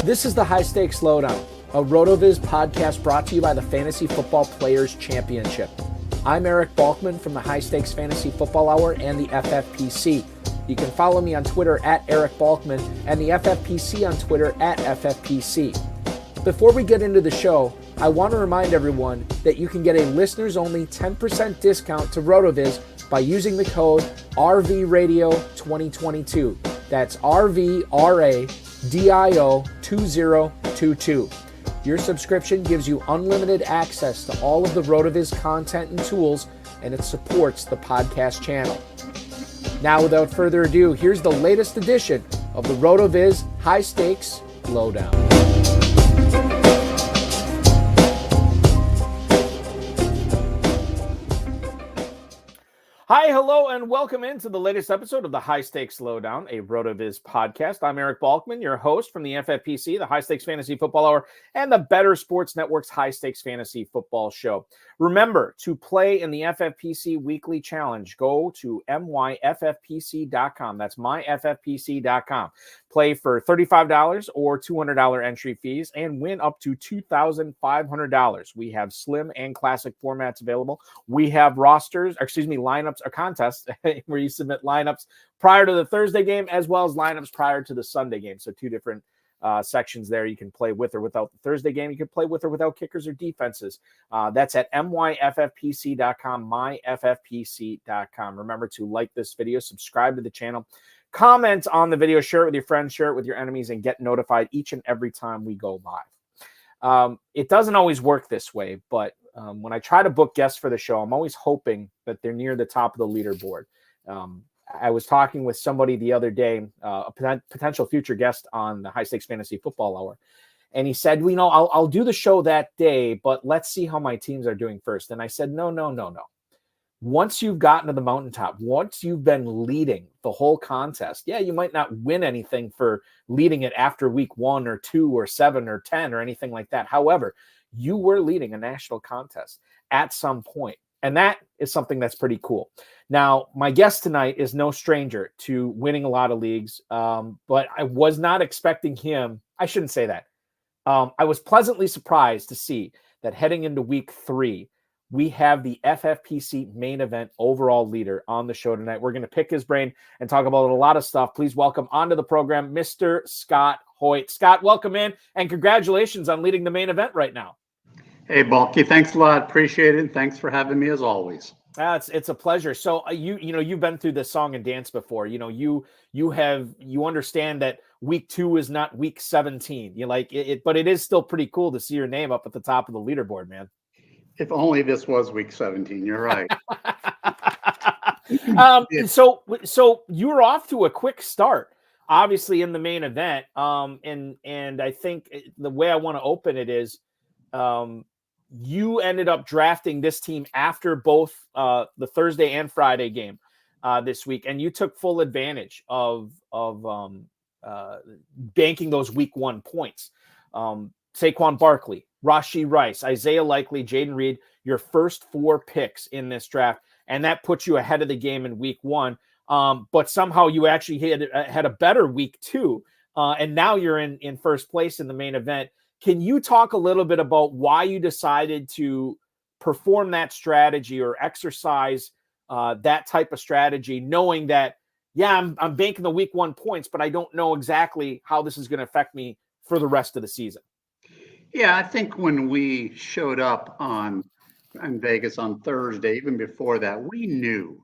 This is the High-Stakes Lowdown, a RotoViz podcast brought to you by the Fantasy Football Players Championship. I'm Eric Balkman from the High-Stakes Fantasy Football Hour and the FFPC. You can follow me on Twitter at Eric Balkman and the FFPC on Twitter at FFPC. Before we get into the show, I want to remind everyone that you can get a listeners-only 10% discount to RotoViz by using the code RVRadio2022. That's RVRADIO2022. Your subscription gives you unlimited access to all of the RotoViz content and tools, and it supports the podcast channel. Now, without further ado, here's the latest edition of the RotoViz High-Stakes Lowdown. Hi, hello, and welcome into the latest episode of the High-Stakes Lowdown, a RotoViz podcast. I'm Eric Balkman, your host from the FFPC, the High-Stakes Fantasy Football Hour, and the Better Sports Network's High-Stakes Fantasy Football Show. Remember, to play in the FFPC Weekly Challenge, go to myffpc.com. That's myffpc.com. Play for $35 or $200 entry fees and win up to $2,500. We have slim and classic formats available. We have lineups or contests where you submit lineups prior to the Thursday game as well as lineups prior to the Sunday game. So two different sections there. You can play with or without the Thursday game. You can play with or without kickers or defenses. That's at myffpc.com, myffpc.com. Remember to like this video, subscribe to the channel, comment on the video, share it with your friends, share it with your enemies, and get notified each and every time we go live. It doesn't always work this way, but when I try to book guests for the show, I'm always hoping that they're near the top of the leaderboard. I was talking with somebody the other day, a potential future guest on the High-Stakes Fantasy Football Hour, and he said, well, I'll do the show that day, but let's see how my teams are doing first. And I said, no. Once you've gotten to the mountaintop, once you've been leading the whole contest, yeah, you might not win anything for leading it after week 1 or 2 or 7 or 10 or anything like that. However, you were leading a national contest at some point, and that is something that's pretty cool. Now, my guest tonight is no stranger to winning a lot of leagues, but I was not expecting him. I shouldn't say that. I was pleasantly surprised to see that heading into week 3, we have the FFPC Main Event overall leader on the show tonight. We're going to pick his brain and talk about a lot of stuff. Please welcome onto the program, Mr. Scott Hoyt. Scott, welcome in, and congratulations on leading the main event right now. Hey, Balky, thanks a lot. Appreciate it. Thanks for having me as always. It's a pleasure. So you've been through this song and dance before. You understand that week 2 is not week 17. You like it, but it is still pretty cool to see your name up at the top of the leaderboard, man. If only this was week 17. You're right. So you were off to a quick start, obviously, in the main event. And I think the way I want to open it is, you ended up drafting this team after both the Thursday and Friday game this week, and you took full advantage of banking those week 1 points. Saquon Barkley, Rashee Rice, Isaiah Likely, Jaden Reed, your first 4 picks in this draft, and that puts you ahead of the game in week 1. But somehow you actually had a better week 2, and now you're in first place in the main event. Can you talk a little bit about why you decided to perform that strategy or exercise that type of strategy, knowing that, yeah, I'm banking the week 1 points, but I don't know exactly how this is going to affect me for the rest of the season? Yeah, I think when we showed up in Vegas on Thursday, even before that, we knew,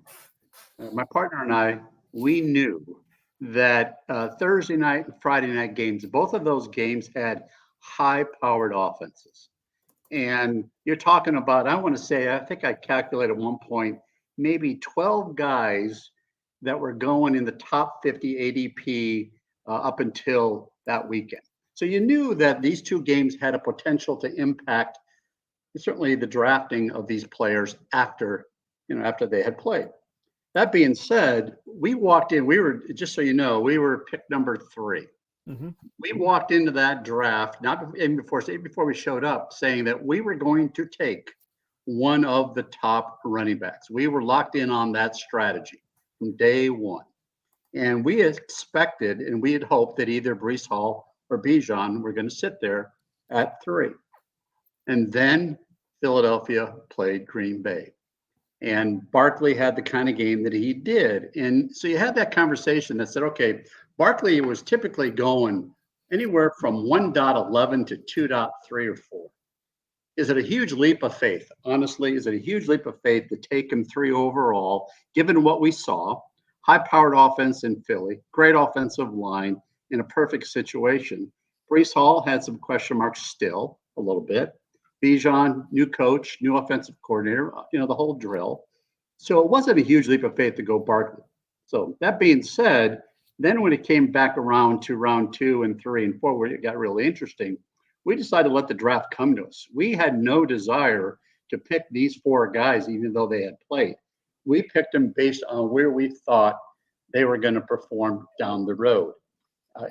my partner and I, we knew that Thursday night and Friday night games, both of those games had high-powered offenses. And you're talking about, I think I calculated at one point, maybe 12 guys that were going in the top 50 ADP up until that weekend. So you knew that these 2 games had a potential to impact certainly the drafting of these players after they had played. That being said, we walked in, we were pick number 3. Mm-hmm. We walked into that draft, before we showed up, saying that we were going to take one of the top running backs. We were locked in on that strategy from day one. And we expected and we had hoped that either Breece Hall or Bijan were going to sit there at 3. And then Philadelphia played Green Bay. And Barkley had the kind of game that he did. And so you had that conversation that said, okay, Barkley was typically going anywhere from 1.11 to 2.3 or 4. Is it a huge leap of faith? Honestly, is it a huge leap of faith to take him 3 overall, given what we saw? High-powered offense in Philly, great offensive line in a perfect situation. Breece Hall had some question marks still a little bit. Bijan, new coach, new offensive coordinator, the whole drill. So it wasn't a huge leap of faith to go Barkley. So that being said, then when it came back around to round 2 and 3 and 4, where it got really interesting, we decided to let the draft come to us. We had no desire to pick these 4 guys, even though they had played. We picked them based on where we thought they were going to perform down the road.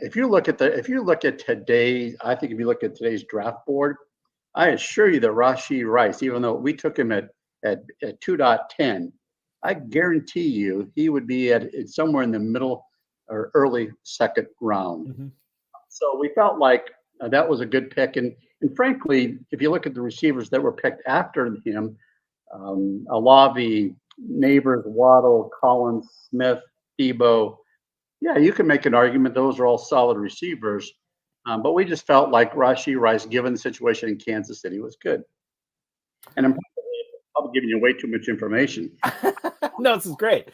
If you look at today's draft board, I assure you that Rashee Rice, even though we took him at 2.10, I guarantee you he would be at somewhere in the middle or early second round. Mm-hmm. So we felt like that was a good pick. And frankly, if you look at the receivers that were picked after him, Olave, Neighbors, Waddle, Collins, Smith, Debo, yeah, you can make an argument those are all solid receivers. But we just felt like Rashee Rice, given the situation in Kansas City, was good. And I'm probably giving you way too much information. No, this is great.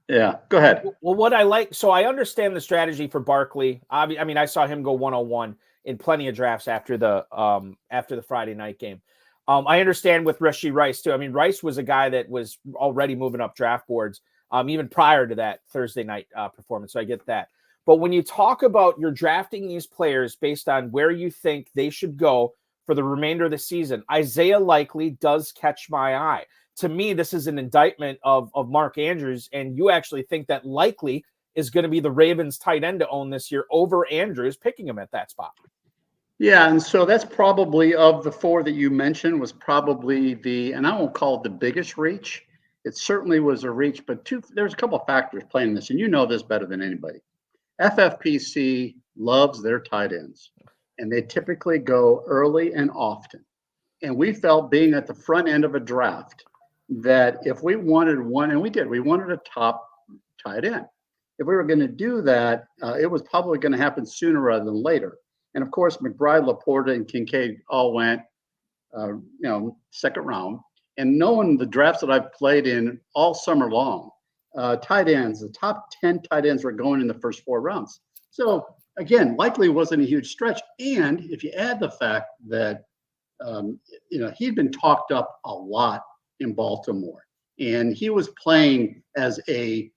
Yeah, go ahead. Well, what I like, so I understand the strategy for Barkley. I mean, I saw him go 101 in plenty of drafts after the Friday night game. I understand with Rashee Rice too. I mean, Rice was a guy that was already moving up draft boards even prior to that Thursday night performance. So I get that. But when you talk about you're drafting these players based on where you think they should go for the remainder of the season, Isaiah Likely does catch my eye. To me, this is an indictment of Mark Andrews, and you actually think that Likely is going to be the Ravens tight end to own this year over Andrews, picking him at that spot. Yeah, and so that's probably, of the 4 that you mentioned, was probably and I won't call it the biggest reach. It certainly was a reach, but there's a couple of factors playing this, and you know this better than anybody. FFPC loves their tight ends, and they typically go early and often. And we felt, being at the front end of a draft, that if we wanted one, and we did, we wanted a top tight end. If we were going to do that, it was probably going to happen sooner rather than later. And of course, McBride, Laporta, and Kincaid all went, second round. And knowing the drafts that I've played in all summer long, tight ends, the top 10 tight ends were going in the first 4 rounds. So again, Likely wasn't a huge stretch. And if you add the fact that, he'd been talked up a lot in Baltimore, and he was playing as a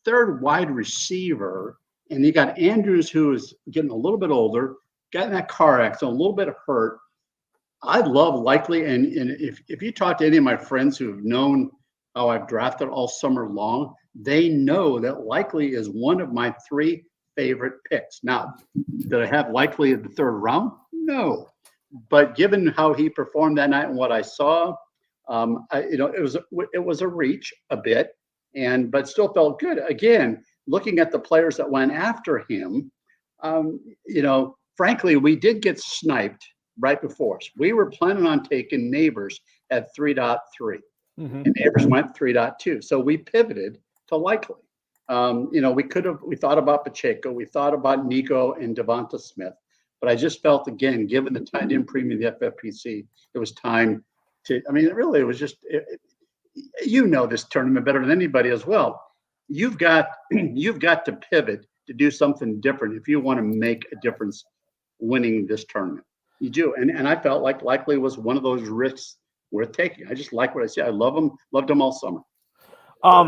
3rd wide receiver, and you got Andrews, who is getting a little bit older, got in that car accident, a little bit hurt. I love Likely, and if you talk to any of my friends who have known how I've drafted all summer long, they know that Likely is one of my 3 favorite picks. Now, did I have Likely in the 3rd round? No. But given how he performed that night and what I saw, it was a reach a bit, but still felt good. Again, looking at the players that went after him, frankly, we did get sniped right before us. We were planning on taking Neighbors at 3.3, and Neighbors went 3.2. So we pivoted to Likely. We thought about Pacheco, we thought about Nico and Devonta Smith, but I just felt, again, given the tight end premium of the FFPC, it was time to. I mean, it was just. This tournament better than anybody as well. You've got to pivot to do something different if you want to make a difference winning this tournament. You do, and I felt like Likely was one of those risks worth taking. I just like what I see. I loved him all summer. I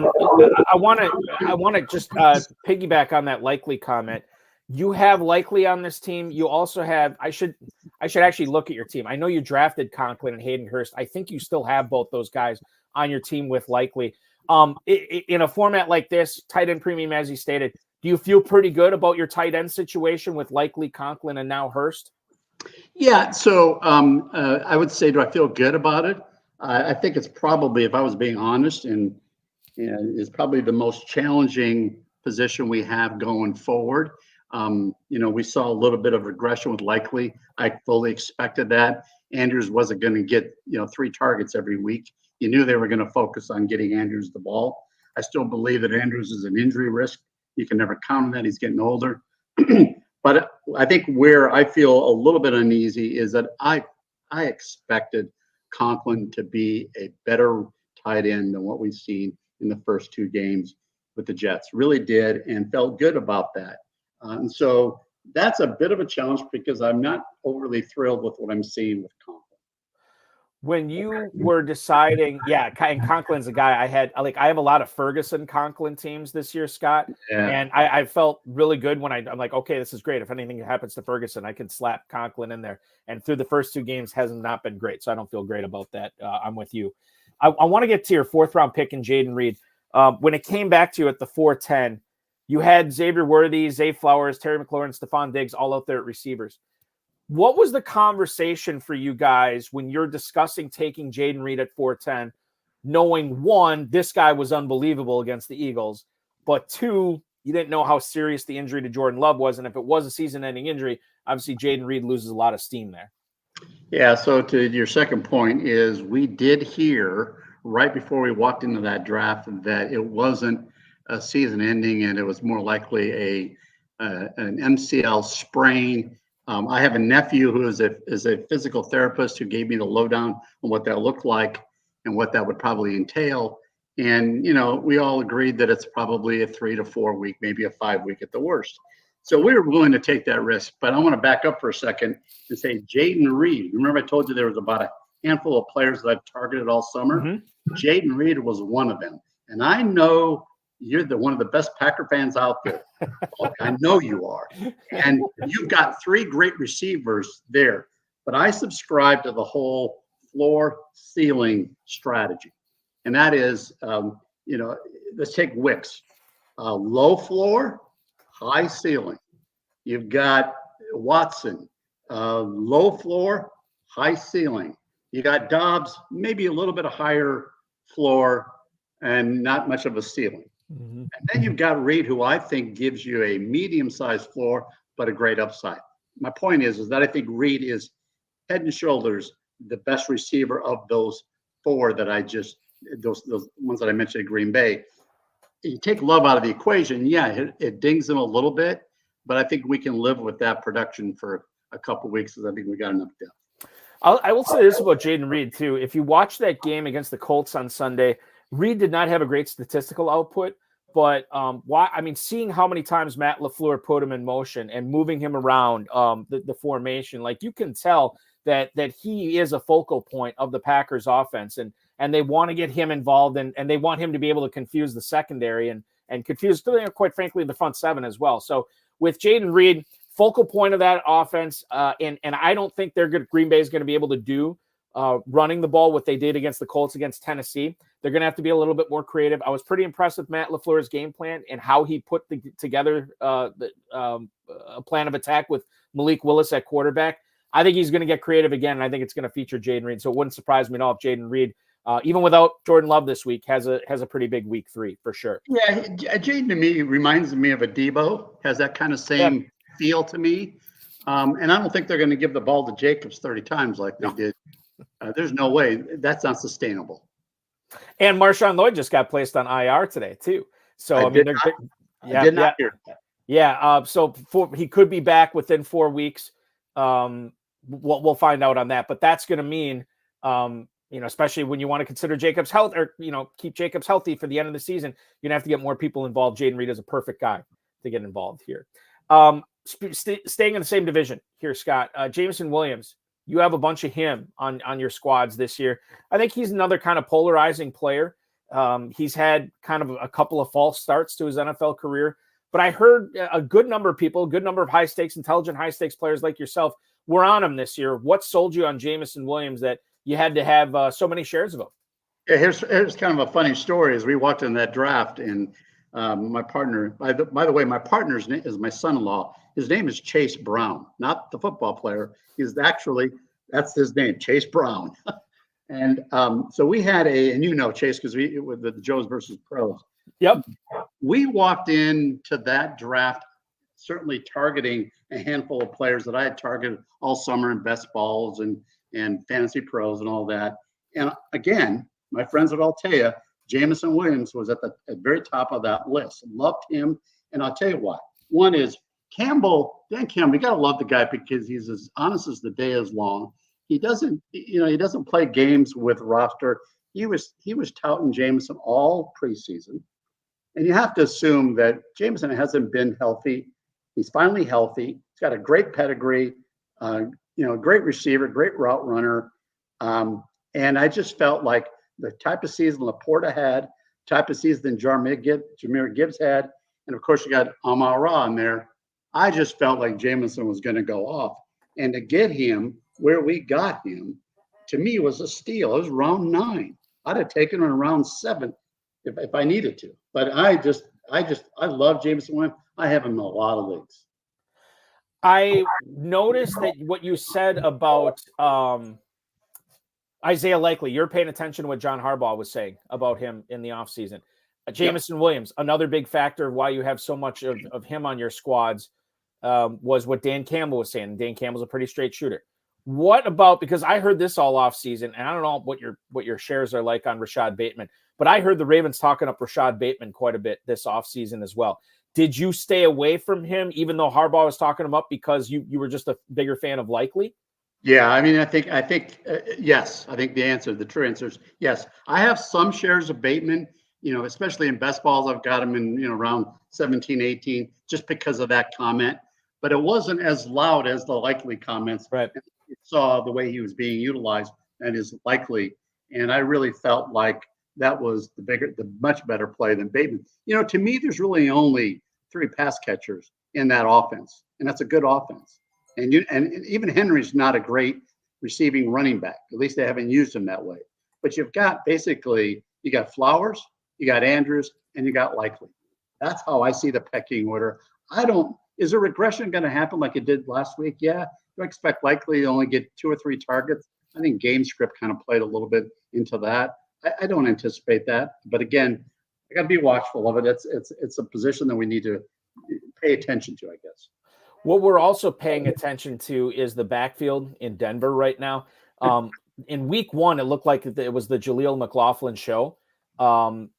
want to just piggyback on that Likely comment. You have Likely on this team. You also have. I should actually look at your team. I know you drafted Conklin and Hayden Hurst. I think you still have both those guys on your team with Likely. In a format like this, tight end premium, as you stated, do you feel pretty good about your tight end situation with Likely, Conklin, and now Hurst? Yeah. So I would say, do I feel good about it? I think it's probably, if I was being honest, and is probably the most challenging position we have going forward. We saw a little bit of regression with Likely. I fully expected that. Andrews wasn't going to get 3 targets every week. You knew they were going to focus on getting Andrews the ball. I still believe that Andrews is an injury risk. You can never count on that. He's getting older. But I think where I feel a little bit uneasy is that I expected Conklin to be a better tight end than what we've seen in the first 2 games with the Jets. Really did, and felt good about that. And so that's a bit of a challenge because I'm not overly thrilled with what I'm seeing with Conklin. When you were deciding, and Conklin's a guy I have a lot of Ferguson Conklin teams this year, Scott. Yeah. And I felt really good when I'm like, okay, this is great. If anything happens to Ferguson, I can slap Conklin in there. And through the first 2 games has not been great. So I don't feel great about that. I'm with you. I want to get to your 4th round pick in Jaden Reed. When it came back to you at the 410, you had Xavier Worthy, Zay Flowers, Terry McLaurin, Stephon Diggs all out there at receivers. What was the conversation for you guys when you're discussing taking Jaden Reed at 410, knowing 1, this guy was unbelievable against the Eagles, but 2, you didn't know how serious the injury to Jordan Love was, and if it was a season-ending injury, obviously Jaden Reed loses a lot of steam there. Yeah, so to your second point is we did hear right before we walked into that draft that it wasn't a season-ending and it was more likely an MCL sprain. I have a nephew who is a physical therapist who gave me the lowdown on what that looked like and what that would probably entail. And, we all agreed that it's probably a 3 to 4 week, maybe a 5 week at the worst. So we were willing to take that risk. But I want to back up for a second and say Jaden Reed. Remember I told you there was about a handful of players that I've targeted all summer? Mm-hmm. Jaden Reed was one of them. And I know you're one of the best Packer fans out there. I know you are. And you've got 3 great receivers there. But I subscribe to the whole floor ceiling strategy. And that is, let's take Wicks. Low floor, high ceiling. You've got Watson, low floor, high ceiling. You got Dobbs, maybe a little bit of higher floor and not much of a ceiling. Mm-hmm. And then you've got Reed, who I think gives you a medium-sized floor, but a great upside. My point is that I think Reed is head and shoulders the best receiver of those 4 that those ones that I mentioned at Green Bay. You take Love out of the equation, it dings him a little bit, but I think we can live with that production for a couple of weeks because I think we got enough depth. I will say this about Jaden Reed, too. If you watch that game against the Colts on Sunday, Reed did not have a great statistical output, but seeing how many times Matt LaFleur put him in motion and moving him around the formation, like you can tell that he is a focal point of the Packers offense, and they want to get him involved and they want him to be able to confuse the secondary and confuse, quite frankly, the front 7 as well. So with Jaden Reed, focal point of that offense, and I don't think Green Bay is going to be able to do running the ball what they did against the Colts against Tennessee. They're going to have to be a little bit more creative. I was pretty impressed with Matt LaFleur's game plan and how he put together a plan of attack with Malik Willis at quarterback. I think he's going to get creative again, and I think it's going to feature Jaden Reed. So it wouldn't surprise me at all if Jaden Reed, even without Jordan Love this week, has a pretty big week 3 for sure. Yeah, Jaden to me reminds me of a Debo, has that kind of same feel to me. And I don't think they're going to give the ball to Jacobs 30 times like they did. There's no way. That's not sustainable. And Marshawn Lloyd just got placed on IR today too. So I did not hear that. Yeah. So he could be back within 4 weeks. We'll find out on that. But that's going to mean, especially when you want to consider Jacobs' health or keep Jacobs healthy for the end of the season, you're gonna have to get more people involved. Jaden Reed is a perfect guy to get involved here. Staying in the same division here, Scott. Jameson Williams. You have a bunch of him on your squads this year. I think he's another kind of polarizing player. He's had kind of a couple of false starts to his NFL career, but I heard a good number of people, a good number of intelligent high stakes players like yourself were on him this year. What sold you on Jameson Williams that you had to have so many shares of him? Yeah, here's kind of a funny story. As we walked in that draft, and my partner, by the way, my partner's name is my son-in-law. His name is Chase Brown, not the football player. That's his name, Chase Brown. And so we had Chase, because we with the Joes versus Pros. Yep. We walked into that draft certainly targeting a handful of players that I had targeted all summer in best balls and fantasy pros and all that. And again, my friends would all tell you, Jameson Williams was at the very top of that list. Loved him. And I'll tell you why. One is Dan Campbell, you got to love the guy because he's as honest as the day is long. He doesn't play games with roster. He was touting Jameson all preseason. And you have to assume that Jameson hasn't been healthy. He's finally healthy. He's got a great pedigree, great receiver, great route runner. And I just felt like the type of season Laporta had, type of season Jahmyr Gibbs had, and of course you got Amon-Ra in there. I just felt like Jameson was going to go off. And to get him where we got him, to me, was a steal. It was round 9. I'd have taken him in round 7 if I needed to. But I love Jameson Williams. I have him in a lot of leagues. I noticed that what you said about Isaiah Likely, you're paying attention to what John Harbaugh was saying about him in the offseason. Jameson Williams, another big factor of why you have so much of him on your squads, was what Dan Campbell was saying. Dan Campbell's a pretty straight shooter. What about, because I heard this all offseason, and I don't know what your shares are like on Rashad Bateman, but I heard the Ravens talking up Rashad Bateman quite a bit this offseason as well. Did you stay away from him, even though Harbaugh was talking him up, because you were just a bigger fan of Likely? Yeah, I mean, I think yes. I think the true answer is yes. I have some shares of Bateman, especially in best balls. I've got him in, around 17, 18, just because of that comment. But it wasn't as loud as the Likely comments. Right. You saw the way he was being utilized and is Likely. And I really felt like that was the much better play than Bateman. To me, there's really only 3 pass catchers in that offense, and that's a good offense. And even Henry's not a great receiving running back. At least they haven't used him that way. But you got Flowers, you got Andrews, and you got Likely. That's how I see the pecking order. Is a regression going to happen like it did last week? Yeah. Do I expect Likely to only get 2 or 3 targets? I think game script kind of played a little bit into that. I don't anticipate that. But again, I got to be watchful of it. It's a position that we need to pay attention to, I guess. What we're also paying attention to is the backfield in Denver right now. In week 1, it looked like it was the Jaleel McLaughlin show, and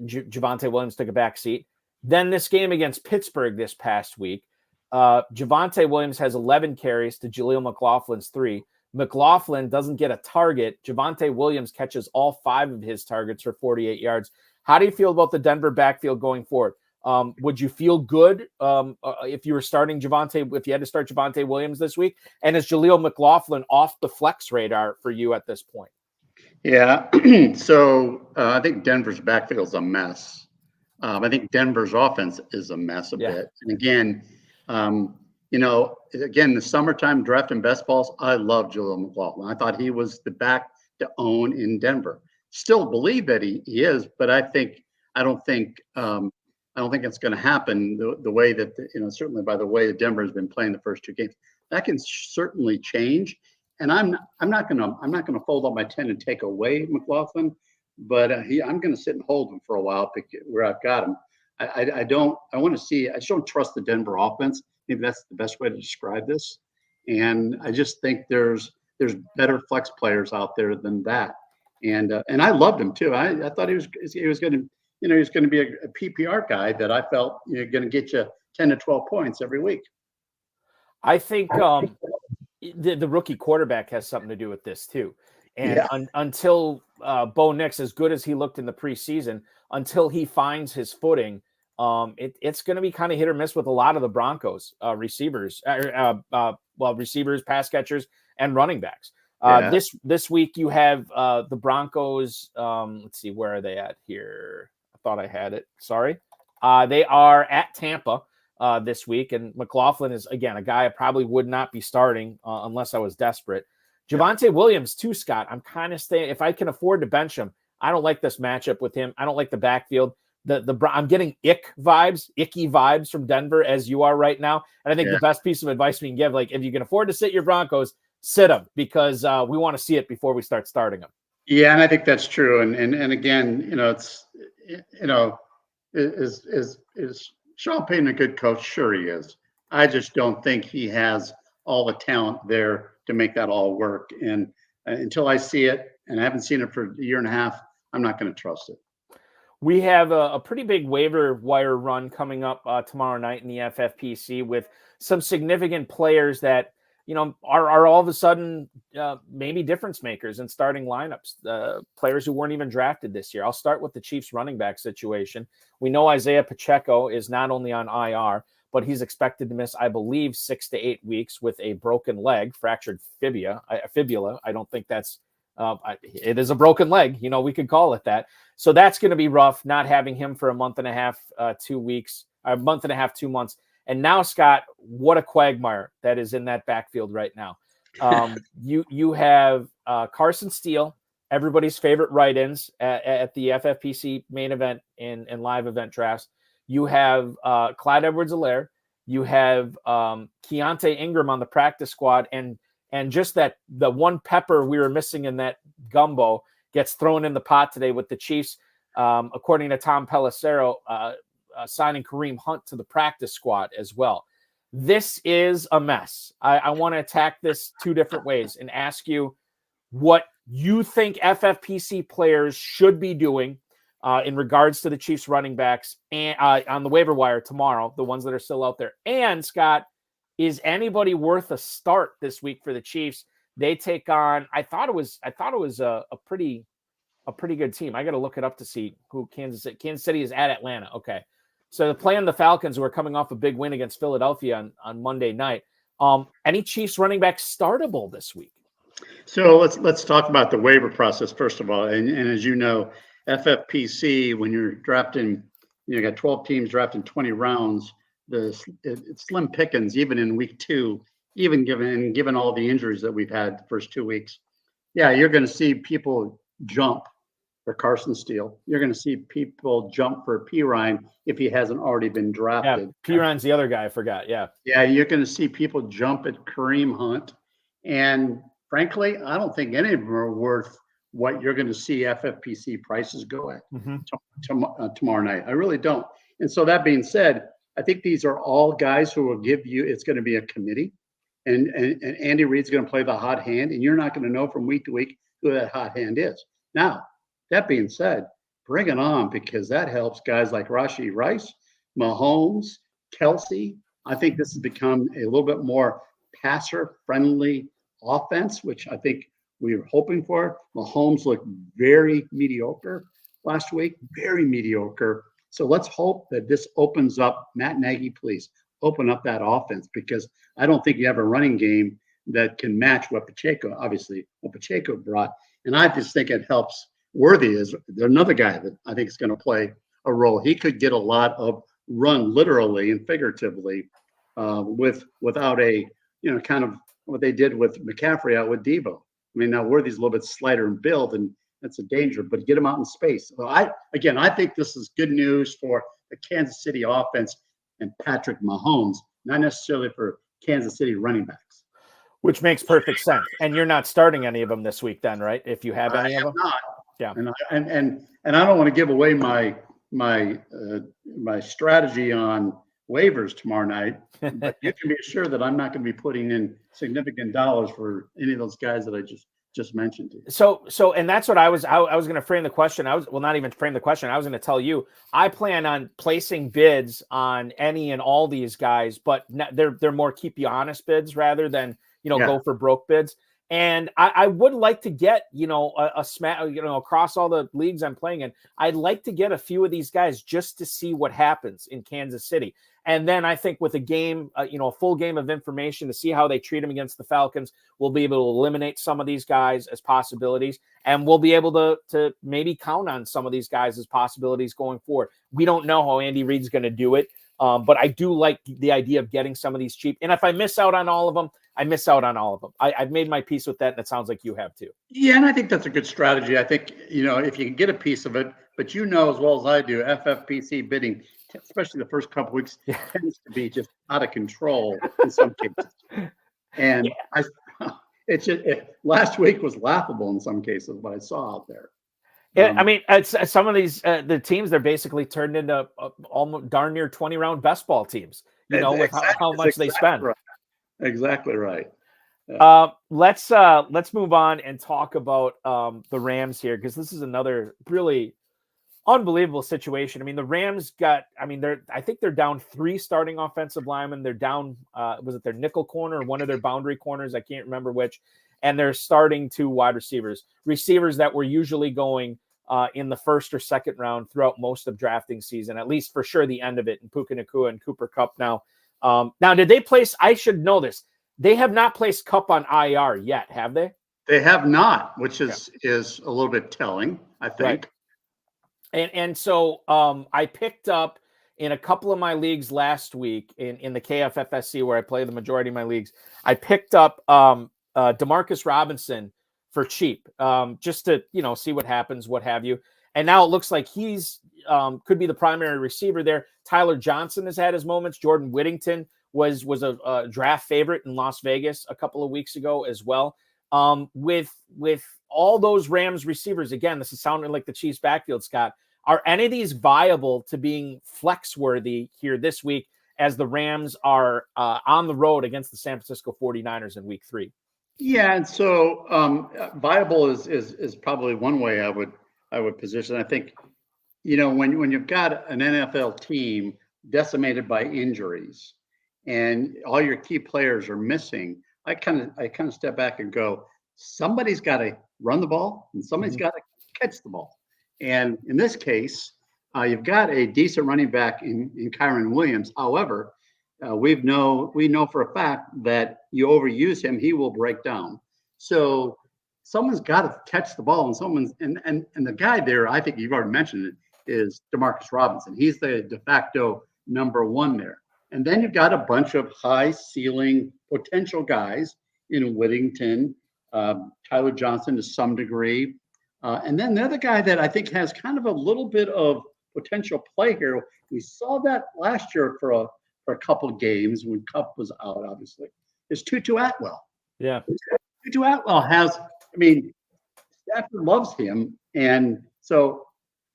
Javonte Williams took a back seat. Then this game against Pittsburgh this past week, Javonte Williams has 11 carries to Jaleel McLaughlin's 3. McLaughlin doesn't get a target. Javonte Williams catches all 5 of his targets for 48 yards. How do you feel about the Denver backfield going forward? Would you feel good if you were starting if you had to start Javonte Williams this week? And is Jaleel McLaughlin off the flex radar for you at this point? Yeah. So I think Denver's backfield is a mess. I think Denver's offense is a mess a bit. And again, the summertime draft and best balls, I love Jaleel McLaughlin. I thought he was the back to own in Denver. Still believe that he is, but I don't think it's going to happen the way that certainly by the way that Denver has been playing the first 2 games. That can certainly change, and I'm not going to fold up my tent and take away McLaughlin, but I'm going to sit and hold him for a while where I've got him. I just don't trust the Denver offense. Maybe that's the best way to describe this, and I just think there's better flex players out there than that, and I loved him too. I thought he was going to. He's going to be a PPR guy that I felt going to get you 10 to 12 points every week. I think the rookie quarterback has something to do with this too. And until Bo Nix, as good as he looked in the preseason, until he finds his footing, it's going to be kind of hit or miss with a lot of the Broncos receivers, pass catchers, and running backs. This week you have the Broncos. Let's see, where are they at here? I thought I had it. Sorry. They are at Tampa this week, and McLaughlin is, again, a guy I probably would not be starting unless I was desperate. Javonte Williams too, Scott. I'm kind of staying. If I can afford to bench him, I don't like this matchup with him. I don't like the backfield. I'm getting icky vibes from Denver as you are right now. And I think the best piece of advice we can give, like if you can afford to sit your Broncos, sit them, because we want to see it before we start starting them. Yeah, and I think that's true. And again, it's is Sean Payton a good coach? Sure he is. I just don't think he has all the talent there to make that all work. And until I see it, and I haven't seen it for a year and a half, I'm not going to trust it. We have a pretty big waiver wire run coming up tomorrow night in the FFPC with some significant players that, are all of a sudden maybe difference makers in starting lineups, players who weren't even drafted this year. I'll start with the Chiefs running back situation. We know Isaiah Pacheco is not only on IR, but he's expected to miss, I believe, 6 to 8 weeks with a broken leg, fractured fibula. I don't think that's it is a broken leg. We could call it that. So that's going to be rough, not having him for a month and a half, 2 weeks, a month and a half, 2 months. And now, Scott, what a quagmire that is in that backfield right now. You have Carson Steele, everybody's favorite write-ins at the FFPC main event and live event drafts. You have Clyde Edwards-Helaire. You have Keontae Ingram on the practice squad. And just that the one pepper we were missing in that gumbo gets thrown in the pot today with the Chiefs, according to Tom Pelissero, signing Kareem Hunt to the practice squad as well. This is a mess. I want to attack this 2 different ways and ask you what you think FFPC players should be doing in regards to the Chiefs running backs and on the waiver wire tomorrow, the ones that are still out there. And Scott, is anybody worth a start this week for the Chiefs? They take on, I thought it was a pretty good team. I got to look it up to see who Kansas City is at Atlanta. Okay. So they're playing the Falcons, who are coming off a big win against Philadelphia on Monday night. Any Chiefs running back startable this week? So let's talk about the waiver process first of all. And as you know, FFPC, when you're drafting, you got 12 teams drafting 20 rounds. It's slim pickings even in week 2, even given all the injuries that we've had the first 2 weeks. Yeah, you're going to see people jump for Carson Steele. You're going to see people jump for P. Ryan if he hasn't already been drafted. Yeah, P. Ryan's the other guy I forgot. Yeah, you're going to see people jump at Kareem Hunt. And frankly, I don't think any of them are worth what you're going to see FFPC prices go at tomorrow night. I really don't. And so that being said, I think these are all guys who will give you, it's going to be a committee, and Andy Reid's going to play the hot hand, and you're not going to know from week to week who that hot hand is. Now, that being said, bring it on, because that helps guys like Rashee Rice, Mahomes, Kelsey. I think this has become a little bit more passer-friendly offense, which I think we were hoping for. Mahomes looked very mediocre last week, very mediocre. So let's hope that this opens up. Matt Nagy, please open up that offense, because I don't think you have a running game that can match what Pacheco brought. And I just think it helps. Worthy is another guy that I think is going to play a role. He could get a lot of run, literally and figuratively, without a, kind of what they did with McCaffrey out with Devo. I mean, now Worthy's a little bit slighter in build, and that's a danger, but get him out in space. So I think this is good news for the Kansas City offense and Patrick Mahomes, not necessarily for Kansas City running backs. Which makes perfect sense. And you're not starting any of them this week then, right? If you have any of them? Not. Yeah. And I don't want to give away my strategy on waivers tomorrow night, but you can be assured that I'm not going to be putting in significant dollars for any of those guys that I just mentioned to you. So, and that's what I was going to frame the question. Not even frame the question. I was going to tell you, I plan on placing bids on any and all these guys, but they're more keep you honest bids rather than, go for broke bids. And I would like to get, a smack, across all the leagues I'm playing in, I'd like to get a few of these guys just to see what happens in Kansas City. And then I think with a game, a full game of information to see how they treat them against the Falcons, we'll be able to eliminate some of these guys as possibilities. And we'll be able to maybe count on some of these guys as possibilities going forward. We don't know how Andy Reid's going to do it. But I do like the idea of getting some of these cheap. And if I miss out on all of them, I miss out on all of them. I've made my peace with that, and it sounds like you have too. Yeah, and I think that's a good strategy. I think, if you can get a piece of it, but as well as I do, FFPC bidding, especially the first couple weeks, tends to be just out of control in some cases. And last week was laughable in some cases, what I saw out there. I mean, some of these the teams, they're basically turned into almost darn near 20-round best ball teams. You know, with how much they spend. Right. Exactly right. Yeah. Let's move on and talk about the Rams here, because this is another really unbelievable situation. I mean, the Rams I think they're down 3 starting offensive linemen. They're down, was it their nickel corner or one of their boundary corners? I can't remember which. And they're starting 2 wide receivers that were usually going in the first or second round throughout most of drafting season, at least for sure the end of it, in Puka Nacua and Cooper Kupp now. Now, did they place, I should know this, they have not placed Kupp on IR yet, have they? They have not, which is a little bit telling, I think. Right. And so I picked up in a couple of my leagues last week in the KFFSC, where I play the majority of my leagues, I picked up Demarcus Robinson for cheap, just to, see what happens, what have you. And now it looks like he's could be the primary receiver there. Tyler Johnson has had his moments. Jordan Whittington was a draft favorite in Las Vegas a couple of weeks ago as well. With all those Rams receivers, again, this is sounding like the Chiefs backfield, Scott. Are any of these viable to being flex worthy here this week, as the Rams are on the road against the San Francisco 49ers in week 3? Yeah, and so viable is probably one way I would position. I think, when you've got an NFL team decimated by injuries and all your key players are missing, I kind of step back and go, somebody's got to run the ball and somebody's got to catch the ball. And in this case, you've got a decent running back in Kyren Williams. However, we know for a fact that you overuse him, he will break down. So someone's got to catch the ball, and the guy there, I think you've already mentioned it, is Demarcus Robinson. He's the de facto number 1 there. And then you've got a bunch of high ceiling potential guys in Whittington, Tyler Johnson to some degree. And then the other guy that I think has kind of a little bit of potential play here, we saw that last year for a couple of games when Kupp was out, obviously, is Tutu Atwell. Yeah. Tutu Atwell Stafford loves him. And so,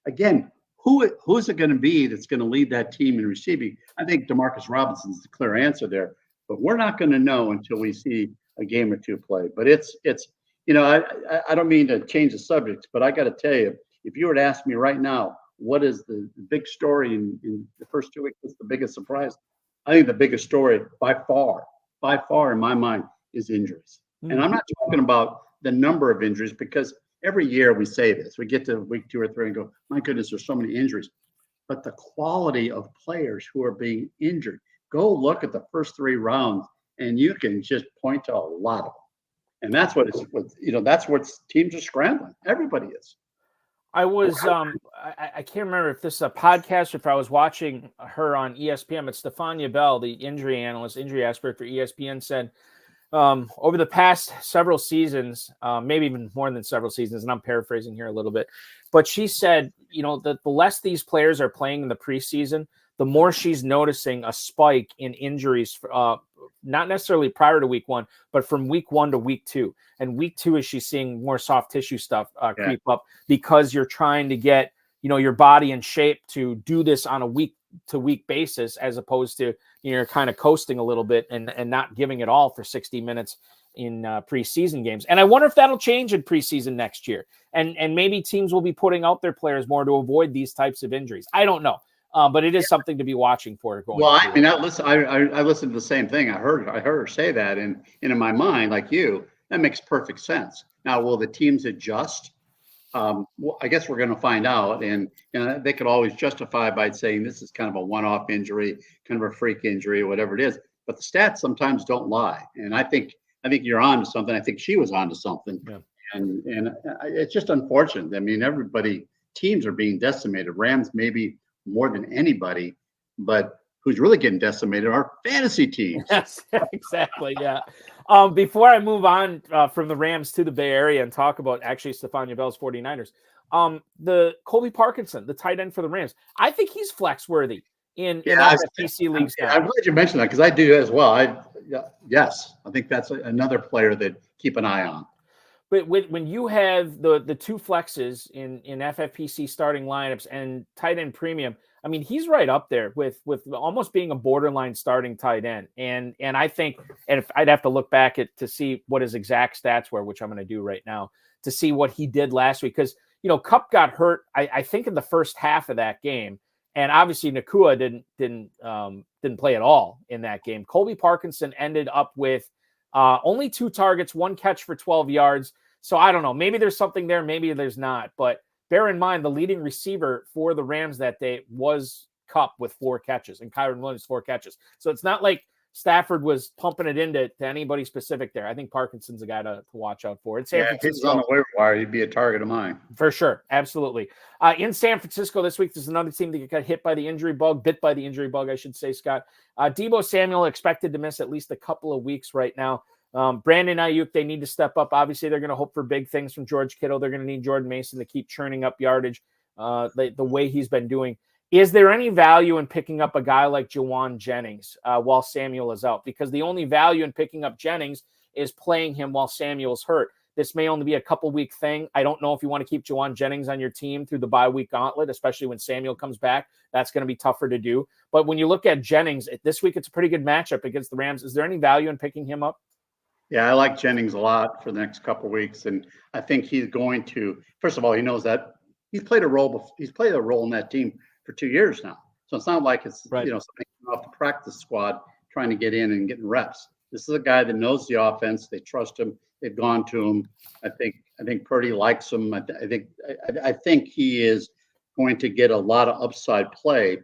again, who's it going to be that's going to lead that team in receiving? I think Demarcus Robinson's the clear answer there, but we're not going to know until we see a game or 2 play. But it's I don't mean to change the subject, but I got to tell you, if you were to ask me right now, what is the big story in the first 2 weeks? What's the biggest surprise? I think the biggest story by far in my mind is injuries. And I'm not talking about the number of injuries, because every year we say this, we get to week 2 or 3 and go, my goodness, there's so many injuries, but the quality of players who are being injured, go look at the first 3 rounds and you can just point to a lot of them. And that's that's what teams are scrambling. Everybody is. I was, I can't remember if this is a podcast or if I was watching her on ESPN, but Stefania Bell, the injury expert for ESPN, said over the past several seasons, maybe even more than several seasons, and I'm paraphrasing here a little bit, but she said, that the less these players are playing in the preseason, the more she's noticing a spike in injuries, not necessarily prior to week 1, but from week 1 to week 2. And week 2 is she's seeing more soft tissue stuff creep up, because you're trying to get, your body in shape to do this on a week to week basis, as opposed to, you're kind of coasting a little bit and not giving it all for 60 minutes in preseason games. And I wonder if that'll change in preseason next year. And maybe teams will be putting out their players more to avoid these types of injuries. I don't know. But it is something to be watching for. I listened to the same thing. I heard her say that, and in my mind, like you, that makes perfect sense. Now, will the teams adjust? Well, I guess we're going to find out, and they could always justify by saying this is kind of a one-off injury, kind of a freak injury, whatever it is. But the stats sometimes don't lie, and I think you're on to something. I think she was on to something, and it's just unfortunate. I mean, teams are being decimated. Rams maybe more than anybody, but who's really getting decimated are fantasy teams. Yes, exactly. Yeah. Before I move on from the Rams to the Bay Area and talk about actually Stefania Bell's 49ers, the Colby Parkinson, the tight end for the Rams, I think he's flex worthy in FFPC leagues. I'm glad you mentioned that, because I do as well. Yes, I think that's another player that keep an eye on. But when you have the two flexes in FFPC starting lineups and tight end premium, I mean, he's right up there with almost being a borderline starting tight end. And I think, and if I'd have to look back to see what his exact stats were, which I'm going to do right now, to see what he did last week. Because, Kupp got hurt, I think, in the first half of that game. And obviously Nakua didn't play at all in that game. Colby Parkinson ended up with only 2 targets, 1 catch for 12 yards. So I don't know. Maybe there's something there. Maybe there's not. But bear in mind, the leading receiver for the Rams that day was Kupp with 4 catches and Kyron Williams 4 catches. So it's not like Stafford was pumping it into anybody specific there. I think Parkinson's a guy to watch out for. In San Francisco, if he's on the waiver wire, he'd be a target of mine. For sure. Absolutely. In San Francisco this week, there's another team that got bit by the injury bug, I should say, Scott. Deebo Samuel expected to miss at least a couple of weeks right now. Brandon Ayuk, they need to step up. Obviously, they're going to hope for big things from George Kittle. They're going to need Jordan Mason to keep churning up yardage the way he's been doing. Is there any value in picking up a guy like Jawan Jennings while Samuel is out? Because the only value in picking up Jennings is playing him while Samuel's hurt. This may only be a couple-week thing. I don't know if you want to keep Jawan Jennings on your team through the bye-week gauntlet, especially when Samuel comes back. That's going to be tougher to do. But when you look at Jennings, this week it's a pretty good matchup against the Rams. Is there any value in picking him up? Yeah, I like Jennings a lot for the next couple of weeks, and I think he's going to. First of all, he knows that he's played a role. He's played a role in that team for 2 years now, so it's not like it's right. Something off the practice squad trying to get in and getting reps. This is a guy that knows the offense. They trust him. They've gone to him. I think Purdy likes him. I think he is going to get a lot of upside play,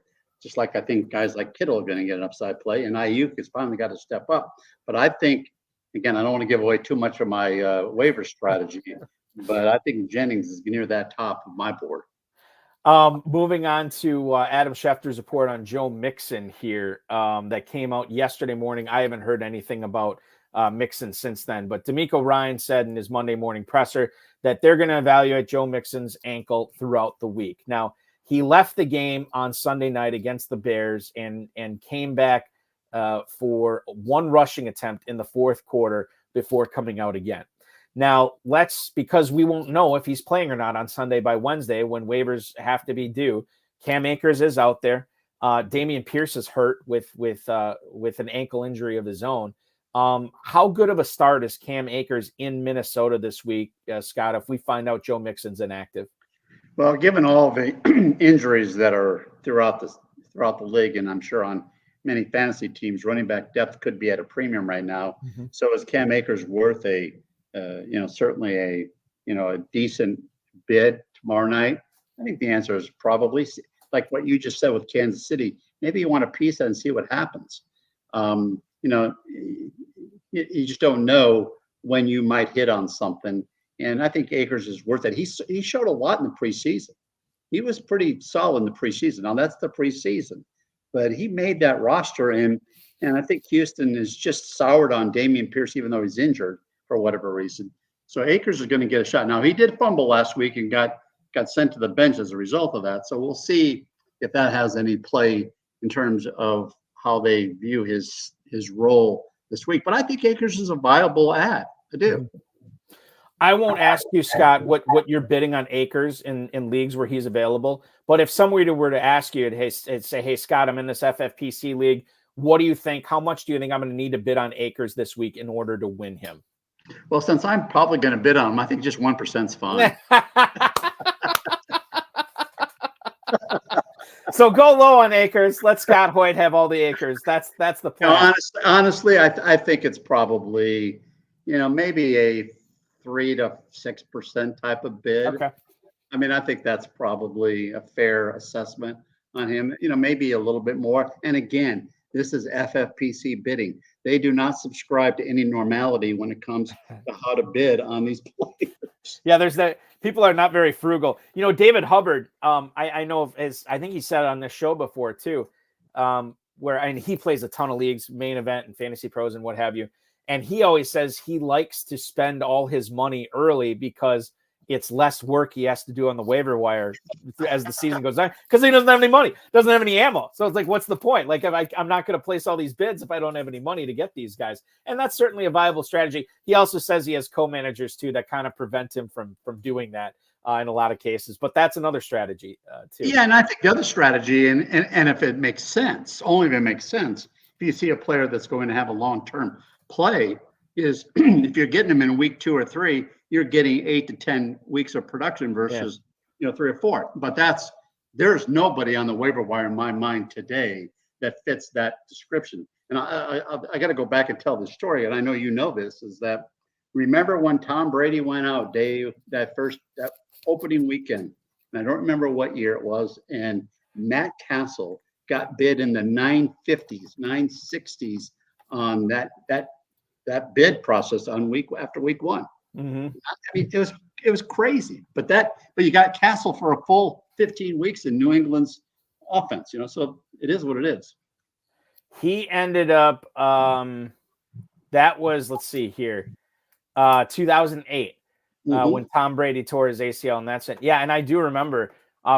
just like I think guys like Kittle are going to get an upside play, and Ayuk has finally got to step up. But I think, again, I don't want to give away too much of my waiver strategy, but I think Jennings is near that top of my board. Moving on to Adam Schefter's report on Joe Mixon here that came out yesterday morning. I haven't heard anything about Mixon since then, but D'Amico Ryan said in his Monday morning presser that they're going to evaluate Joe Mixon's ankle throughout the week. Now, he left the game on Sunday night against the Bears and came back for 1 rushing attempt in the fourth quarter before coming out again. Now, because we won't know if he's playing or not on Sunday by Wednesday when waivers have to be due. Cam Akers is out there. Dameon Pierce is hurt with an ankle injury of his own. How good of a start is Cam Akers in Minnesota this week, Scott, if we find out Joe Mixon's inactive? Well, given all the injuries that are throughout the league, and I'm sure on many fantasy teams, running back depth could be at a premium right now. Mm-hmm. So is Cam Akers worth certainly a decent bid tomorrow night? I think the answer is probably like what you just said with Kansas City. Maybe you want to piece that and see what happens. You just don't know when you might hit on something. And I think Akers is worth it. He showed a lot in the preseason. He was pretty solid in the preseason. Now that's the preseason, but he made that roster, and I think Houston is just soured on Dameon Pierce, even though he's injured for whatever reason. So Akers is going to get a shot. Now he did fumble last week and got sent to the bench as a result of that. So we'll see if that has any play in terms of how they view his role this week. But I think Akers is a viable ad. I do. I won't ask you, Scott, what you're bidding on Akers in leagues where he's available. But if somebody were to ask you, hey, Scott, I'm in this FFPC league. What do you think? How much do you think I'm going to need to bid on Akers this week in order to win him? Well, since I'm probably going to bid on him, I think just 1% is fine. So go low on Akers. Let Scott Hoyt have all the Akers. That's the plan. Honestly, I think it's probably, maybe a 3 to 6% type of bid. Okay. I mean, I think that's probably a fair assessment on him. Maybe a little bit more. And again, this is FFPC bidding. They do not subscribe to any normality when it comes to how to bid on these players. Yeah, there's that. People are not very frugal. David Hubbard, I know of I think he said it on this show before too, and he plays a ton of leagues, Main Event and FantasyPros and what have you. And he always says he likes to spend all his money early because it's less work he has to do on the waiver wire as the season goes on because he doesn't have any money, doesn't have any ammo. So it's like, what's the point? Like, I'm not going to place all these bids if I don't have any money to get these guys. And that's certainly a viable strategy. He also says he has co-managers too that kind of prevent him from doing that in a lot of cases. But that's another strategy too. Yeah, and I think the other strategy, and if it makes sense, only if it makes sense, if you see a player that's going to have a long-term play, is if you're getting them in week 2 or 3, you're getting 8 to 10 weeks of production versus 3 or 4. But there's nobody on the waiver wire in my mind today that fits that description. And I got to go back and tell the story, and I know you know this, is that remember when Tom Brady went out, Dave, that opening weekend, and I don't remember what year it was, and Matt Castle got bid in the 950s, 960s on that bid process on after week 1. Mm-hmm. I mean, it was crazy, but you got Castle for a full 15 weeks in New England's offense, so it is what it is. He ended up, that was, let's see here, 2008, when Tom Brady tore his ACL, and that's it. Yeah, and I do remember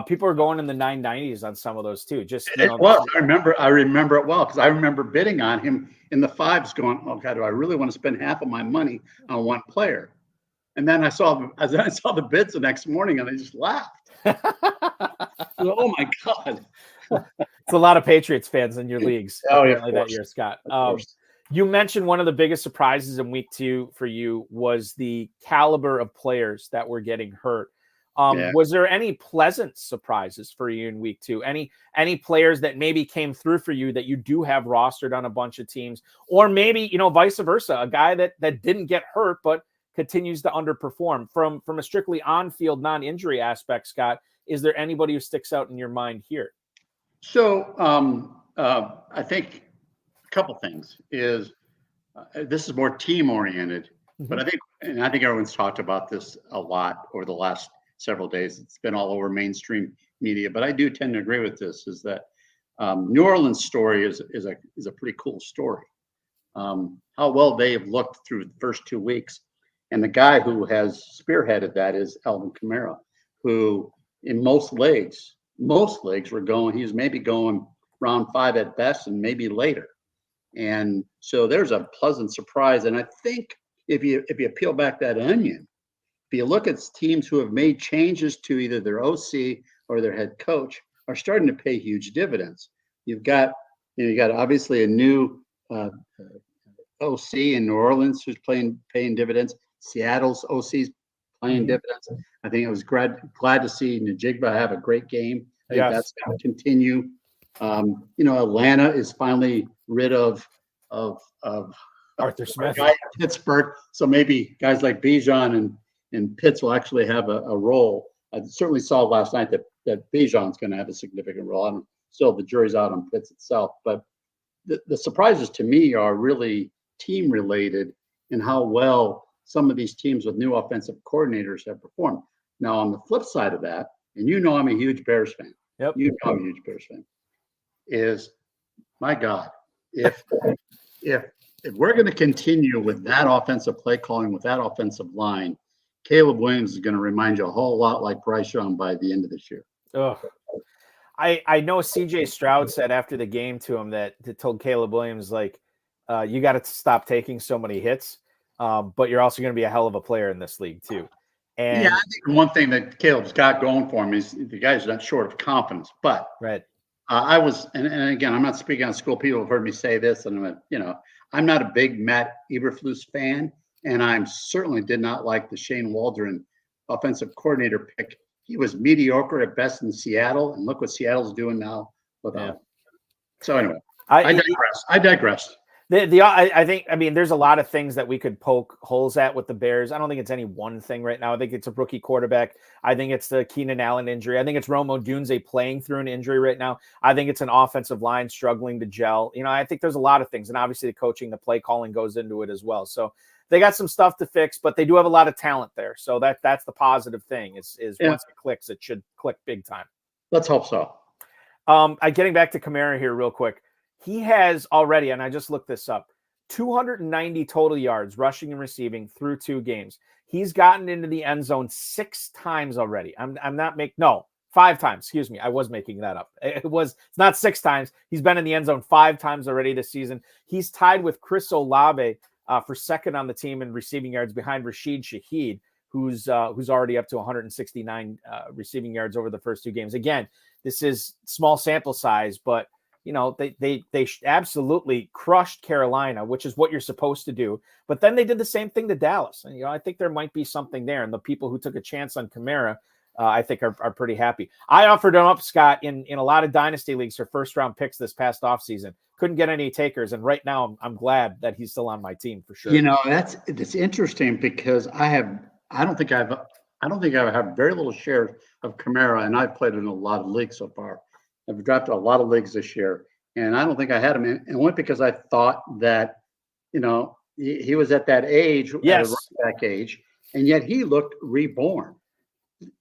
people were going in the 990s on some of those too. I remember it well because I remember bidding on him in the 5s, going, "Oh God, do I really want to spend half of my money on one player?" And then I saw the bids the next morning, and I just laughed. Oh my God! It's a lot of Patriots fans in your leagues. Oh, yeah, that year, Scott. You mentioned one of the biggest surprises in week 2 for you was the caliber of players that were getting hurt. Was there any pleasant surprises for you in week 2? Any players that maybe came through for you that you do have rostered on a bunch of teams, or maybe, vice versa, a guy that didn't get hurt, but continues to underperform from a strictly on-field non-injury aspect? Scott, is there anybody who sticks out in your mind here? So I think a couple things is this is more team oriented, but I think everyone's talked about this a lot over the last several days. It's been all over mainstream media, but I do tend to agree with this, is that New Orleans story is a pretty cool story. How well they have looked through the first 2 weeks. And the guy who has spearheaded that is Alvin Kamara, who in most leagues were going, he's maybe going round 5 at best and maybe later. And so there's a pleasant surprise. And I think if you peel back that onion, if you look at teams who have made changes to either their OC or their head coach, are starting to pay huge dividends. You've got obviously a new OC in New Orleans who's paying dividends. Seattle's OC's playing dividends. I think I was glad to see Najigba have a great game. I think that's going to continue. Atlanta is finally rid of Arthur Smith, guy in Pittsburgh. So maybe guys like Bijan and Pitts will actually have a role. I certainly saw last night that Bijan's going to have a significant role. Still, the jury's out on Pitts itself. But the surprises to me are really team related and how well some of these teams with new offensive coordinators have performed. Now, on the flip side of that, and I'm a huge Bears fan. Yep. I'm a huge Bears fan. Is, my God, if we're going to continue with that offensive play calling, with that offensive line, Caleb Williams is going to remind you a whole lot like Bryce Young by the end of this year. Oh, I know CJ Stroud said after the game to him that told Caleb Williams, like, you got to stop taking so many hits, but you're also going to be a hell of a player in this league too. And I think one thing that Caleb's got going for him is the guy's not short of confidence. But I was, and again, I'm not speaking on school. People have heard me say this, and I'm not a big Matt Eberflus fan, and I certainly did not like the Shane Waldron offensive coordinator pick. He was mediocre at best in Seattle, and look what Seattle's doing now without him. So anyway, I digress. I think there's a lot of things that we could poke holes at with the Bears. I don't think it's any one thing right now. I think it's a rookie quarterback. I think it's the Keenan Allen injury. I think it's Rome Odunze playing through an injury right now. I think it's an offensive line struggling to gel. I think there's a lot of things, and obviously the coaching, the play calling goes into it as well. So they got some stuff to fix, but they do have a lot of talent there. So that's the positive thing is once it clicks, it should click big time. Let's hope so. Getting back to Kamara here real quick. He has already, and I just looked this up, 290 total yards, rushing and receiving through 2 games. He's gotten into the end zone 6 times already. I'm not making, no, 5 times. Excuse me. I was making that up. It's not 6 times. He's been in the end zone 5 times already this season. He's tied with Chris Olave for second on the team in receiving yards behind Rashid Shaheed, who's already up to 169 receiving yards over the first 2 games. Again, this is small sample size, but they absolutely crushed Carolina, which is what you're supposed to do. But then they did the same thing to Dallas. And, I think there might be something there. And the people who took a chance on Kamara, I think are pretty happy. I offered him up, Scott, in a lot of dynasty leagues for first-round picks this past offseason. Couldn't get any takers. And right now I'm glad that he's still on my team for sure. That's interesting because I don't think I have very little shares of Kamara, and I've played in a lot of leagues so far. I've dropped a lot of leagues this year, and I don't think I had him in. And went because I thought that, he was at that age, yes, at a running back age, and yet he looked reborn.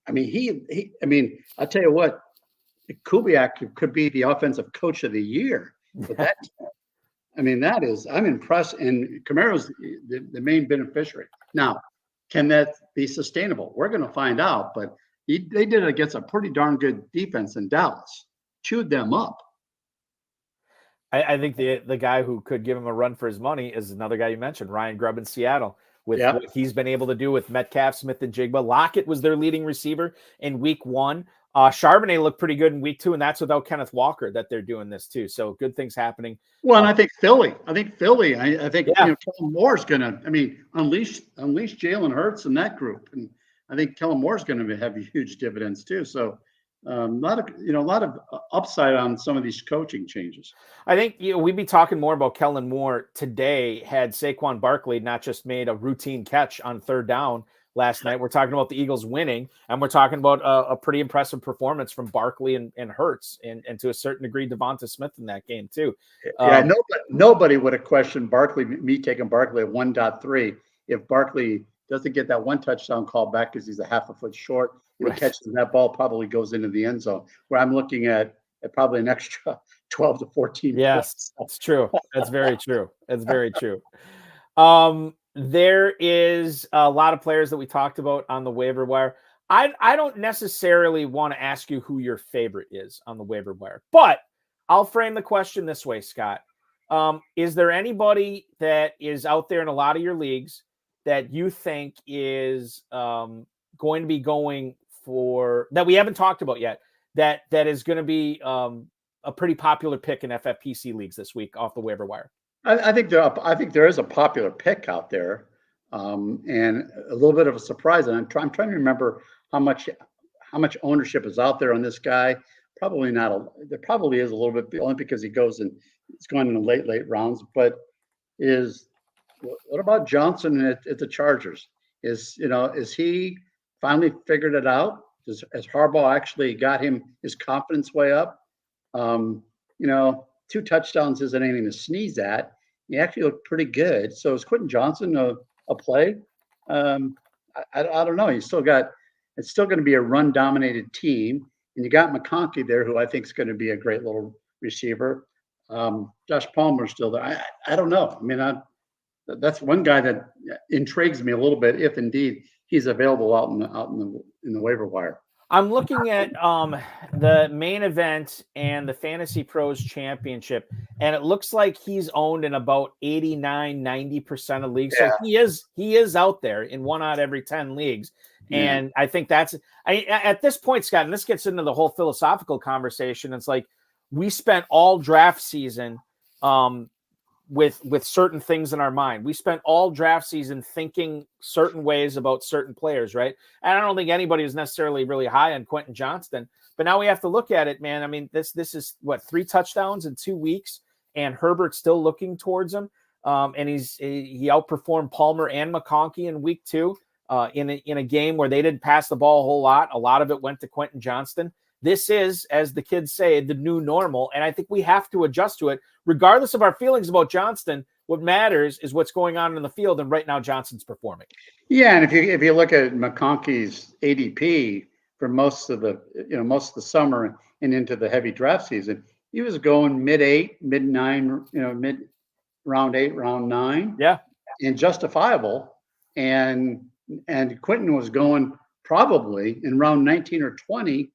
I mean, I'll tell you what, Kubiak could be the offensive coach of the year. But I'm impressed. And Kamara's the main beneficiary. Now, can that be sustainable? We're going to find out. But they did it against a pretty darn good defense in Dallas. Chewed them up. I think the guy who could give him a run for his money is another guy you mentioned, Ryan Grubb in Seattle, with what he's been able to do with Metcalf, Smith, and Jigba. Lockett was their leading receiver in week 1. Charbonnet looked pretty good in week 2, and that's without Kenneth Walker that they're doing this too. So good things happening. Well, and I think Philly. I think Kellen Moore's going to, unleash Jalen Hurts in that group, and I think Kellen Moore's going to have huge dividends too. So a lot of upside on some of these coaching changes. I think we'd be talking more about Kellen Moore today had Saquon Barkley not just made a routine catch on 3rd down last night. We're talking about the Eagles winning, and we're talking about a pretty impressive performance from Barkley and Hurts, and to a certain degree Devonta Smith in that game too. Nobody would have questioned me taking Barkley at 1.3 if Barkley doesn't get that 1 touchdown call back because he's a half a foot short. And he catches that ball, probably goes into the end zone, where I'm looking at probably an extra 12 to 14. Yes, that's true. That's very true. That's very true. There is a lot of players that we talked about on the waiver wire. I don't necessarily want to ask you who your favorite is on the waiver wire, but I'll frame the question this way, Scott. Is there anybody that is out there in a lot of your leagues that you think is going to be going for, that we haven't talked about yet, that is going to be a pretty popular pick in FFPC leagues this week off the waiver wire? I think there is a popular pick out there, and a little bit of a surprise. And I'm trying to remember how much ownership is out there on this guy. Probably not. There probably is a little bit, only because he's going in the late rounds. But what about Johnson at the Chargers? Is he finally figured it out? Has Harbaugh actually got his confidence way up? 2 touchdowns isn't anything to sneeze at. He actually looked pretty good. So is Quentin Johnson a play? I don't know. It's still going to be a run-dominated team, and you got McConkey there, who I think is going to be a great little receiver. Josh Palmer's still there. I don't know. That's one guy that intrigues me a little bit, if indeed he's available out in the waiver wire. I'm looking at the main event and the FantasyPros Championship, and it looks like he's owned in about 89-90% of leagues. So he is out there in 1 out of every 10 leagues. And I think at this point, Scott, and this gets into the whole philosophical conversation. It's like we spent all draft season with certain things in our mind. We spent all draft season thinking certain ways about certain players, right? And I don't think anybody was necessarily really high on Quentin Johnston, but now we have to look at it, man. This is what, 3 touchdowns in 2 weeks, and Herbert's still looking towards him. And he outperformed Palmer and McConkey in week 2 in a game where they didn't pass the ball a whole lot. A lot of it went to Quentin Johnston. This is, as the kids say, the new normal, and I think we have to adjust to it. Regardless of our feelings about Johnston, what matters is what's going on in the field, and right now Johnston's performing. Yeah, and if you look at McConkey's ADP for most of the summer and into the heavy draft season, he was going mid-8, mid-9, round 8, round 9. Yeah. And justifiable. And Quentin was going probably in round 19 or 20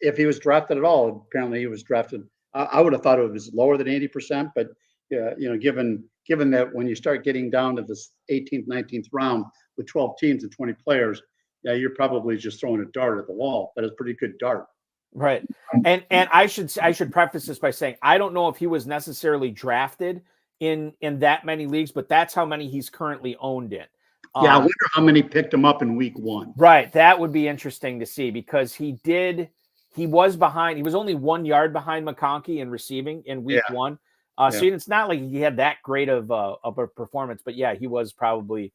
if he was drafted at all. Apparently he was drafted. I would have thought it was lower than 80%, but given that when you start getting down to this 18th, 19th round with 12 teams and 20 players, yeah, you're probably just throwing a dart at the wall. But it's a pretty good dart. Right. And I should preface this by saying I don't know if he was necessarily drafted in that many leagues, but that's how many he's currently owned in. Yeah, I wonder how many picked him up in week 1. Right. That would be interesting to see because he was behind. He was only 1 yard behind McConkey in receiving in week 1. So it's not like he had that great of a performance, but yeah, he was probably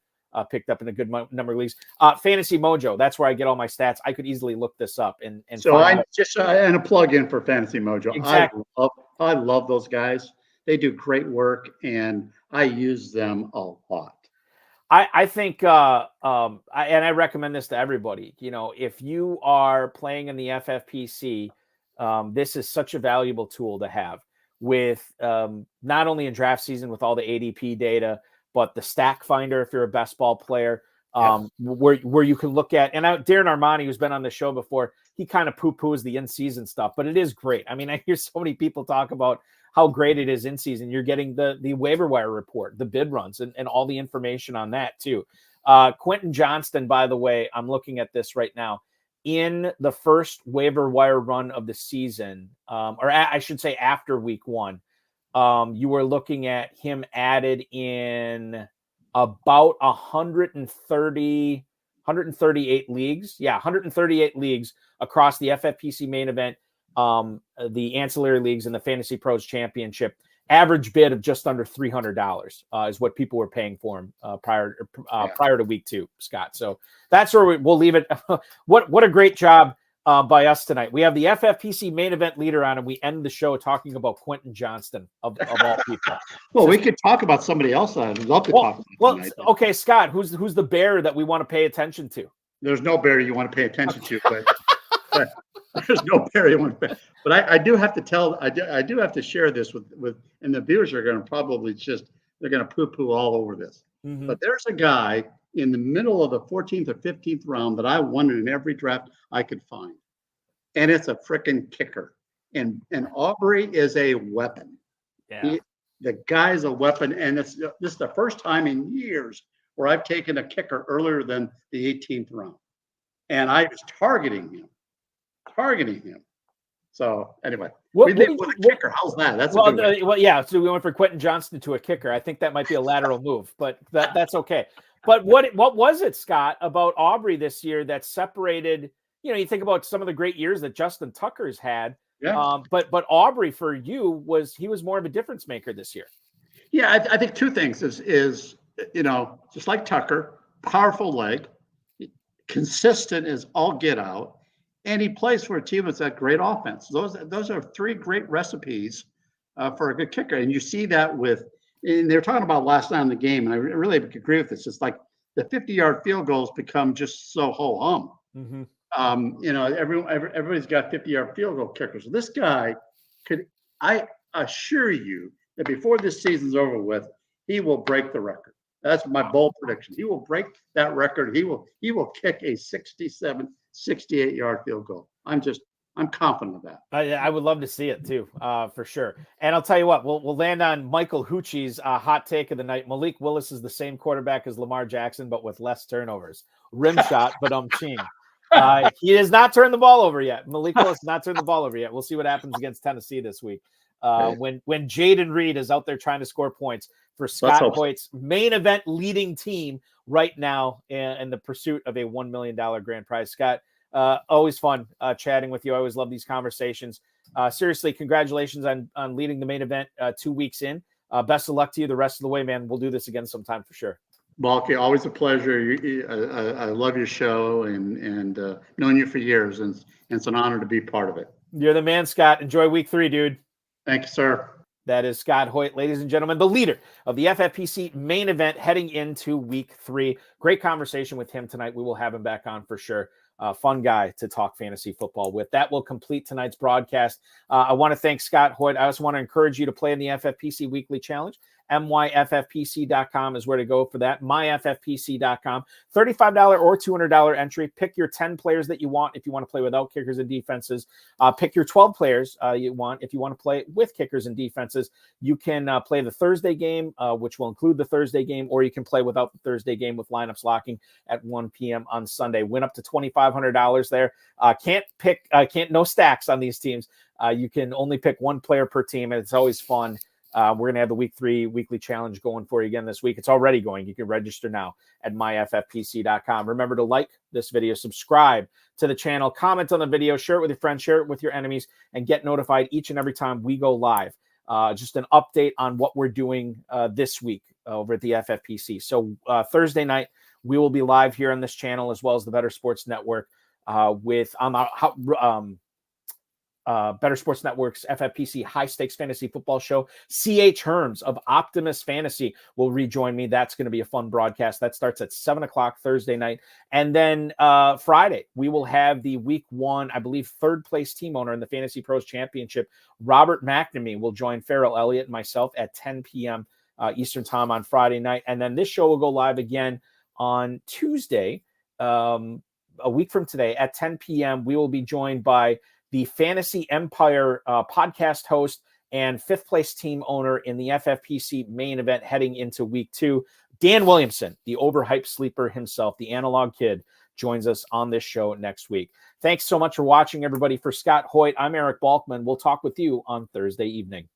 picked up in a good number of leagues. Fantasy Mojo, that's where I get all my stats. I could easily look this up and so I just and a plug in for Fantasy Mojo. Exactly. I love those guys. They do great work, and I use them a lot. I think, and I recommend this to everybody. If you are playing in the FFPC, this is such a valuable tool to have with not only in draft season with all the ADP data, but the stack finder if you're a best ball player, where you can look at. And Darren Armani, who's been on the show before, he kind of poo-poos the in-season stuff, but it is great. I mean, I hear so many people talk about how great it is in season. You're getting the waiver wire report, the bid runs, and all the information on that too. Quentin Johnston, by the way, I'm looking at this right now. In the first waiver wire run of the season, I should say after week 1, you were looking at him added in about 138 leagues. Yeah, 138 leagues across the FFPC Main Event, the ancillary leagues, and the FantasyPros Championship. Average bid of just under $300 is what people were paying for him prior to week 2, Scott. So that's where we'll leave it. What a great job by us tonight. We have the FFPC Main Event leader on, and we end the show talking about Quentin Johnston of all people. Well, we could talk about somebody else I'd love to talk about tonight. Okay, Scott, who's the bear that we want to pay attention to? There's no bear you want to pay attention to, but there's no bear you want to pay. But I do have to I do have to share this with, and the viewers are going to probably they're going to poo-poo all over this. Mm-hmm. But there's a guy in the middle of the 14th or 15th round that I wanted in every draft I could find. And it's a freaking kicker. And Aubrey is a weapon. Yeah. The guy's a weapon. And this is the first time in years where I've taken a kicker earlier than the 18th round. And I was targeting him. So anyway, we did with a kicker. How's that? That's yeah. So we went for Quentin Johnston to a kicker. I think that might be a lateral move, but that's okay. But what was it, Scott, about Aubrey this year that separated? You think about some of the great years that Justin Tucker's had. Yeah. But Aubrey for you was more of a difference maker this year. Yeah, I think two things is just like Tucker, powerful leg, consistent as all get out. And he plays for a team that's got great offense. Those are 3 great recipes for a good kicker. And you see that and they were talking about last night in the game, and I really agree with this. It's like the 50-yard field goals become just so ho-hum. Mm-hmm. Everybody's got 50-yard field goal kickers. So this guy I assure you that before this season's over with, he will break the record. That's my bold prediction. He will break that record. He will kick a 67, 68-yard field goal. I'm confident of that. I would love to see it too, for sure. And I'll tell you what, we'll land on Michael Hucci's hot take of the night. Malik Willis is the same quarterback as Lamar Jackson, but with less turnovers. Rim shot, but ching. He has not turned the ball over yet. Malik Willis has not turned the ball over yet. We'll see what happens against Tennessee this week. When Jaden Reed is out there trying to score points for Scott Hoyt's main event leading team right now in the pursuit of a $1 million grand prize. Scott, always fun chatting with you. I always love these conversations. Seriously, congratulations on leading the main event 2 weeks in. Best of luck to you the rest of the way, man. We'll do this again sometime for sure. Balky, always a pleasure. I love your show and known you for years, and it's an honor to be part of it. You're the man, Scott. Enjoy week 3, dude. Thank you, sir. That is Scott Hoyt, ladies and gentlemen, the leader of the FFPC Main Event heading into week 3. Great conversation with him tonight. We will have him back on for sure. Fun guy to talk fantasy football with. That will complete tonight's broadcast. I want to thank Scott Hoyt. I also want to encourage you to play in the FFPC Weekly Challenge. myffpc.com is where to go for that. myffpc.com. $35 or $200 entry. Pick your 10 players that you want if you want to play without kickers and defenses. Pick your 12 players you want if you want to play with kickers and defenses. You can play the Thursday game, which will include the Thursday game, or you can play without the Thursday game with lineups locking at 1 p.m. on Sunday. Win up to $2,500 there. No stacks on these teams. You can only pick one player per team, and it's always fun. We're going to have the week 3 weekly challenge going for you again this week. It's already going. You can register now at myffpc.com. Remember to like this video, subscribe to the channel, comment on the video, share it with your friends, share it with your enemies, and get notified each and every time we go live. Just an update on what we're doing this week over at the FFPC. So Thursday night, we will be live here on this channel as well as the Better Sports Network Better Sports Network's FFPC High-Stakes Fantasy Football Show. C.H. Herms of Optimus Fantasy will rejoin me. That's going to be a fun broadcast. That starts at 7 o'clock Thursday night. And then Friday, we will have the week 1, I believe, third-place team owner in the FantasyPros Championship. Robert McNamee will join Farrell Elliott and myself at 10 p.m. Eastern Time on Friday night. And then this show will go live again on Tuesday, a week from today at 10 p.m. We will be joined by the Fantasy Empire podcast host and 5th place team owner in the FFPC Main Event heading into week 2. Dan Williamson, the overhyped sleeper himself, the analog kid, joins us on this show next week. Thanks so much for watching, everybody. For Scott Hoyt, I'm Eric Balkman. We'll talk with you on Thursday evening.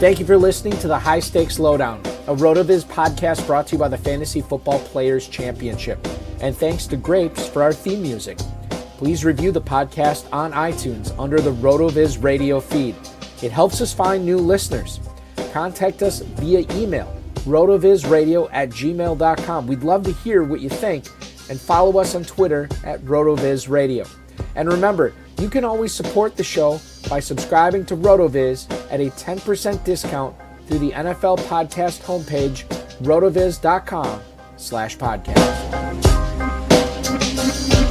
Thank you for listening to the High-Stakes Lowdown, a RotoViz podcast brought to you by the Fantasy Football Players Championship. And thanks to Grapes for our theme music. Please review the podcast on iTunes under the RotoViz radio feed. It helps us find new listeners. Contact us via email, rotovizradio@gmail.com. We'd love to hear what you think, and follow us on Twitter at RotoVizRadio. And remember, you can always support the show by subscribing to RotoViz at a 10% discount through the NFL podcast homepage, rotoviz.com/podcast.